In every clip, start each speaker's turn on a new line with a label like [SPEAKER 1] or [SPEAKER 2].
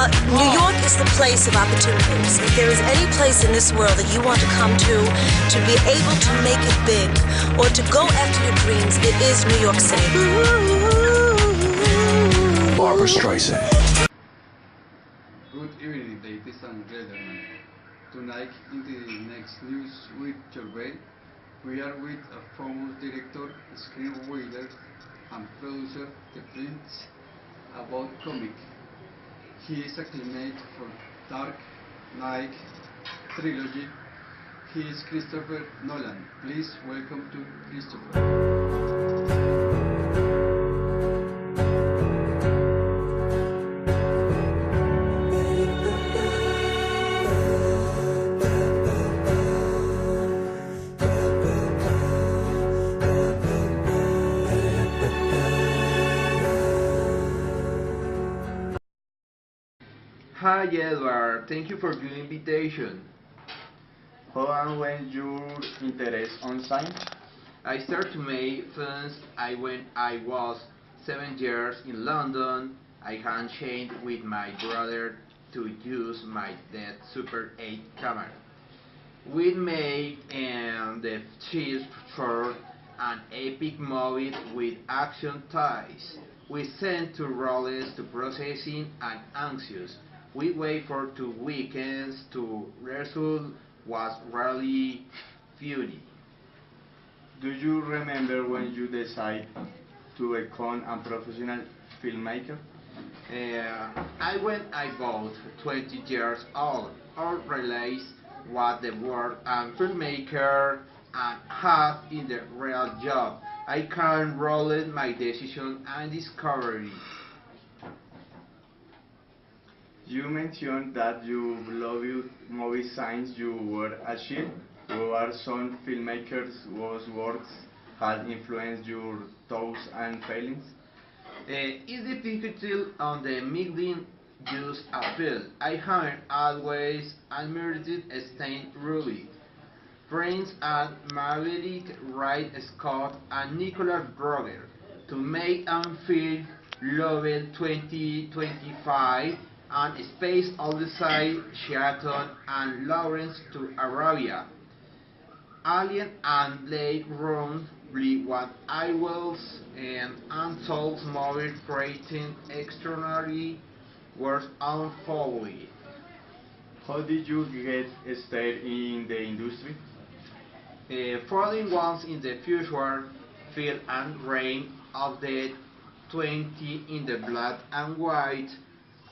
[SPEAKER 1] New York is the place of opportunities. If there is any place in this world that you want to come to be able to make it big, or to go after your dreams, it is New York City.
[SPEAKER 2] Barbara Streisand.
[SPEAKER 3] Good evening, ladies and gentlemen. Tonight, in the next news with Survey, we are with a famous director, screenwriter, and producer of the films about comic. He is acclaimed for Dark Knight trilogy. He is Christopher Nolan. Please welcome to Christopher.
[SPEAKER 4] Hi Edward, thank you for your invitation.
[SPEAKER 5] How and when your interest on science?
[SPEAKER 4] I started to make films when I was 7 years in London. I had changed with my brother to use my dead Super 8 camera. We made the cheese short an epic movie with action ties. We sent 2 roles to processing and anxious. We wait for 2 weekends to result was really funny.
[SPEAKER 5] Do you remember when you decided to become a professional filmmaker?
[SPEAKER 4] When I was 20 years old, I realized what the word and filmmaker and have in the real job. I can roll it my decision and discovery.
[SPEAKER 5] You mentioned that you loved movie science you were a child. Who are some filmmakers whose works have influenced your thoughts and feelings?
[SPEAKER 4] It's difficult on the medium use a film. I have always admired Stan Ruby, Prince and Maverick, Wright Scott, and Nicholas Roger to make and film Level 2025 and Space Odyssey, Sheraton, and Lawrence to Arabia. Alien and Blade Runner what I was and untold movie creating extraordinary works unfolding.
[SPEAKER 5] How did you get started in the industry?
[SPEAKER 4] Falling once in the future, Phil and Rain of the 20 in the black and white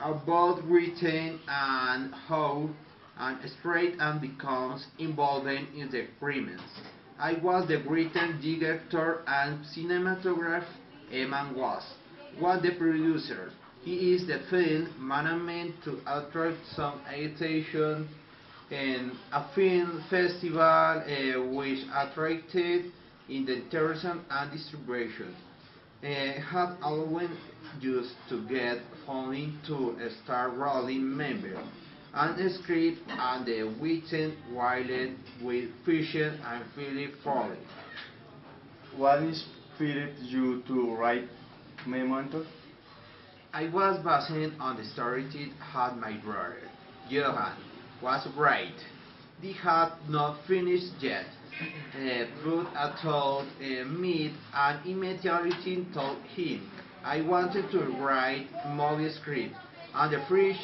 [SPEAKER 4] about written and how and straight and becomes involved in the agreements. I was the written director and cinematographer. Eman was the producer. He is the film management to attract some attention in a film festival which attracted in the tourism and distribution. Had always used to get funding to start rolling members and script and the weekend wild with Fisher and Philip Foley.
[SPEAKER 5] What inspired you to write Memento?
[SPEAKER 4] I was based on the story it had my brother, Johan, was right. They had not finished yet, but I told me and immediately told him I wanted to write movie script, and the first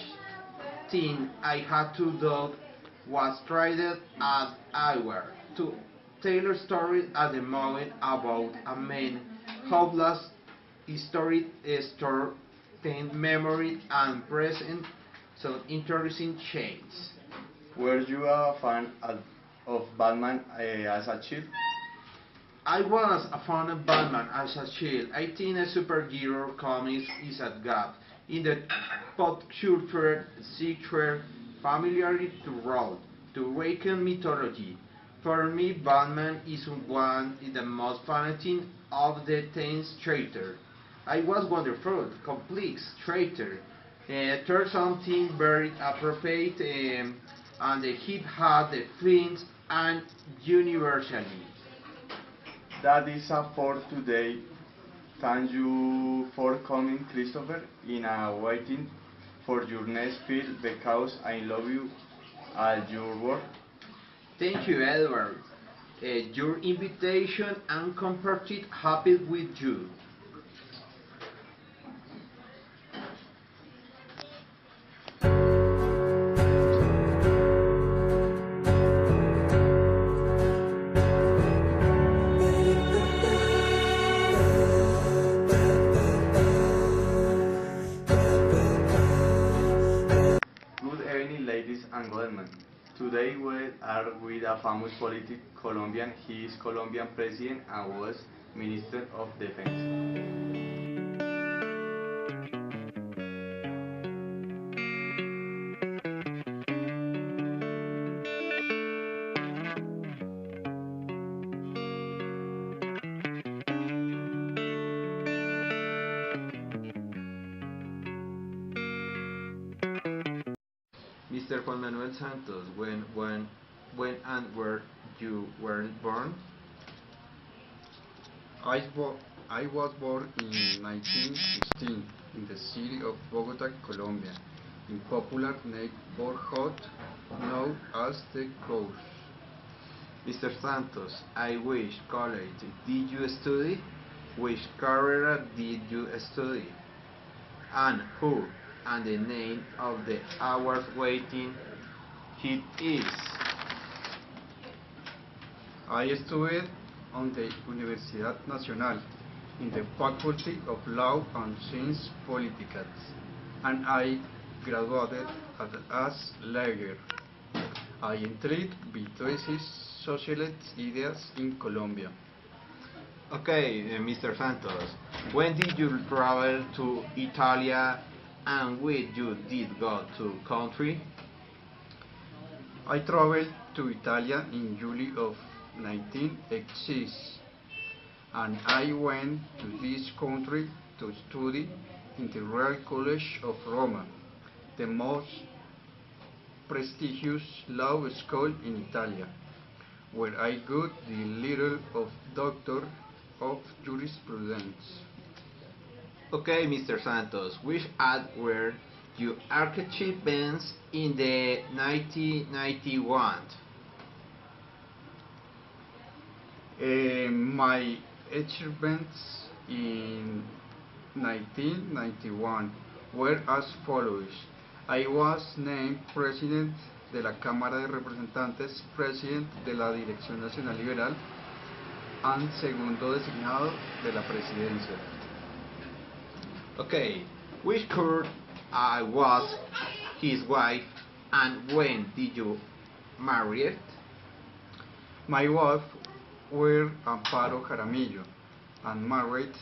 [SPEAKER 4] thing I had to do was try it as I were to tell a story at the moment about a man hopeless history store memory and present some interesting changes.
[SPEAKER 5] Were you a fan of Batman as a child?
[SPEAKER 4] I was a fan of Batman as a child. I think a superhero comics is a gap in the pop culture sector familiarity to road to awaken mythology. For me, Batman is one of the most fanatic of the 10th traitor. I was wonderful, complex traitor. There's something very appropriate and the hip had the films and universally.
[SPEAKER 5] That is a for today. Thank you for coming, Christopher, in a waiting for your next film because I love you and your work.
[SPEAKER 4] Thank you, Edward. Your invitation and comparted happy with you.
[SPEAKER 5] Good evening, ladies and gentlemen. Today we are with a famous politic Colombian. He is Colombian president and was Minister of Defense.
[SPEAKER 4] Mr. Juan Manuel Santos, when and where you were born?
[SPEAKER 3] I was born in 1916 in the city of Bogota, Colombia, in popular neighborhood known as the Coast.
[SPEAKER 4] Mr. Santos, which college did you study? Which career did you study? And who and the name of the award waiting it is?
[SPEAKER 3] I studied on the Universidad Nacional in the Faculty of Law and Sciences Políticas, and I graduated as lawyer. I entered between socialist ideas in Colombia.
[SPEAKER 4] Okay, Mr. Santos, when did you travel to Italy and when you did go to country?
[SPEAKER 3] I traveled to Italy in July of 1986, and I went to this country to study in the Royal College of Roma, the most prestigious law school in Italy, where I got the title of Doctor of Jurisprudence.
[SPEAKER 4] Okay, Mr. Santos, which ad were your achievements in the 1991?
[SPEAKER 3] My achievements in 1991 were as follows. I was named President de la Cámara de Representantes, President de la Dirección Nacional Liberal, and segundo designado de la Presidencia.
[SPEAKER 4] Okay, which court I was his wife and when did you marry it?
[SPEAKER 3] My wife were Amparo Jaramillo and married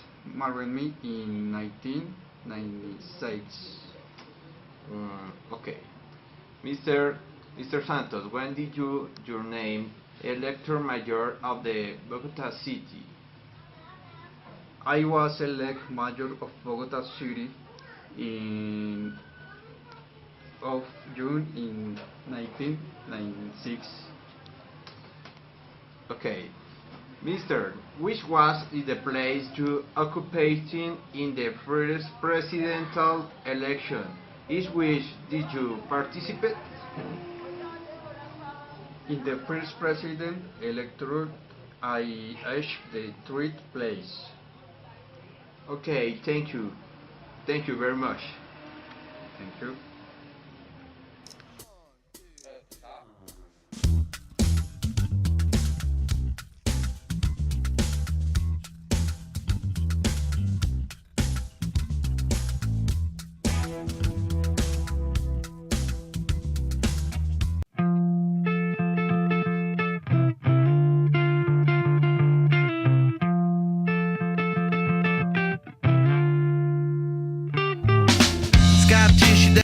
[SPEAKER 3] me in 1996.
[SPEAKER 4] Okay. Mr. Santos, when did your name elector mayor of the Bogota city?
[SPEAKER 3] I was elected mayor of Bogota City in of June in 1996.
[SPEAKER 4] Okay. Mister, which was the place you occupied in the first presidential election? In which did you participate?
[SPEAKER 3] In the first president electorate, I achieved the third place.
[SPEAKER 4] Okay, thank you. Thank you very much.
[SPEAKER 3] Thank you.